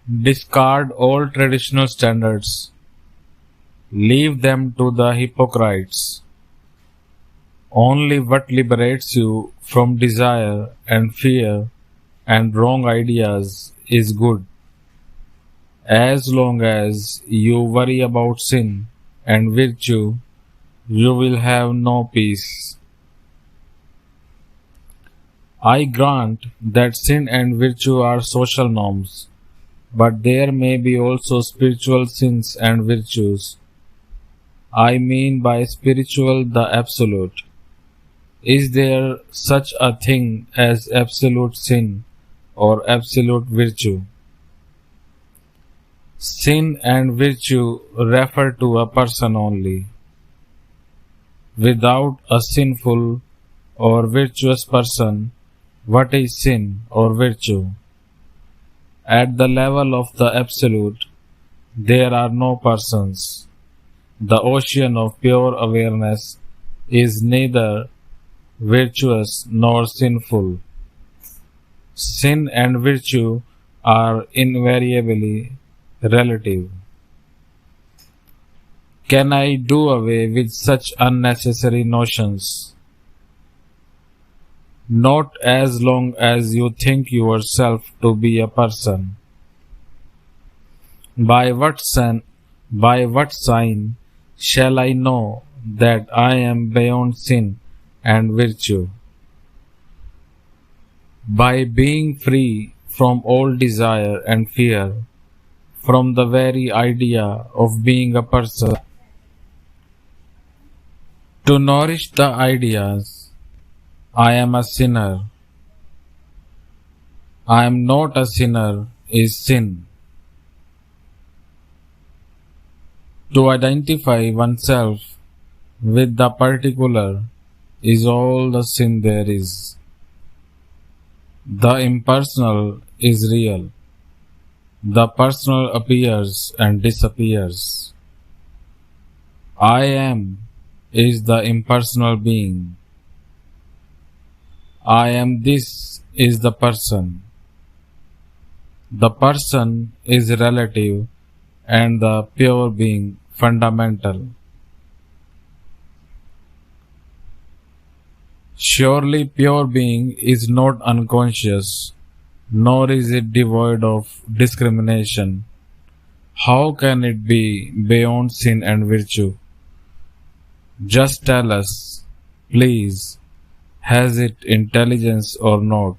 Discard all traditional standards. Leave them to the hypocrites. Only what liberates you from desire and fear and wrong ideas is good. As long as you worry about sin and virtue, you will have no peace. I grant that sin and virtue are social norms, but there may be also spiritual sins and virtues. I mean by spiritual the absolute. Is there such a thing as absolute sin or absolute virtue? Sin and virtue refer to a person only. Without a sinful or virtuous person, what is sin or virtue? At the level of the absolute, there are no persons. The ocean of pure awareness is neither virtuous nor sinful. Sin and virtue are invariably relative. Can I do away with such unnecessary notions? Not as long as you think yourself to be a person. By what sign shall I know that I am beyond sin and virtue? By being free from all desire and fear, from the very idea of being a person. To nourish the ideas, I am a sinner. I am not a sinner is sin. To identify oneself with the particular is all the sin there is. The impersonal is real. The personal appears and disappears. I am is the impersonal being. I am this is the person. The person is relative and the pure being fundamental. Surely pure being is not unconscious, nor is it devoid of discrimination. How can it be beyond sin and virtue? Just tell us, please, has it intelligence or not?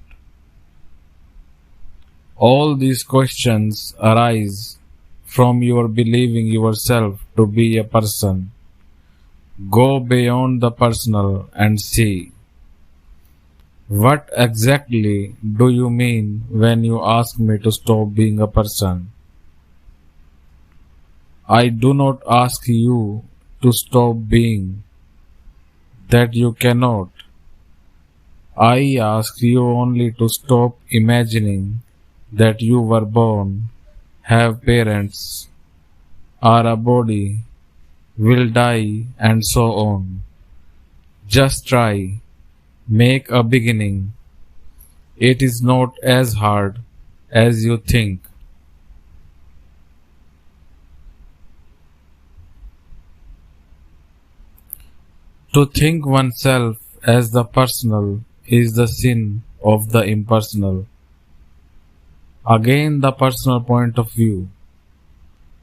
All these questions arise from your believing yourself to be a person. Go beyond the personal and see. What exactly do you mean when you ask me to stop being a person? I do not ask you to stop being. That you cannot. I ask you only to stop imagining that you were born, have parents, are a body, will die, and so on. Just try. Make a beginning. It is not as hard as you think. To think oneself as the personal is the sin of the impersonal. Again, the personal point of view.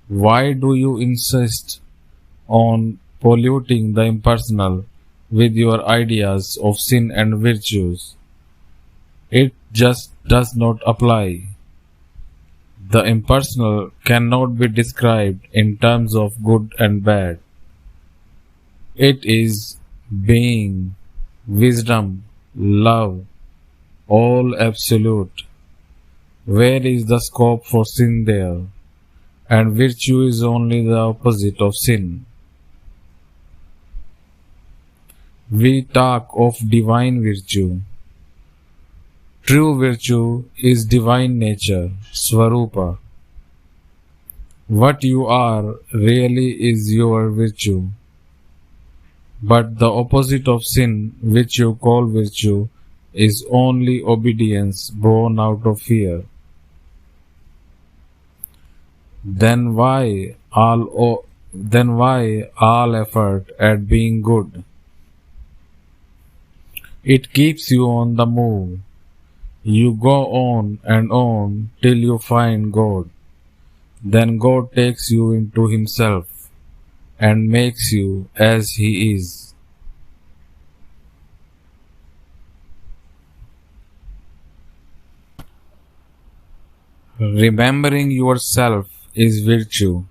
Why do you insist on polluting the impersonal with your ideas of sin and virtues? It just does not apply. The impersonal cannot be described in terms of good and bad. It is being, wisdom, love, all absolute. Where is the scope for sin there? And virtue is only the opposite of sin. We talk of divine virtue. True virtue is divine nature, Swarupa. What you are really is your virtue. But the opposite of sin, which you call virtue, is only obedience born out of fear. Then why all effort at being good? It keeps you on the move. You go on till you find God. Then God takes you into Himself and makes you as He is. Remembering yourself is virtue.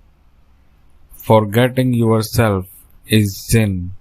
Forgetting yourself is sin.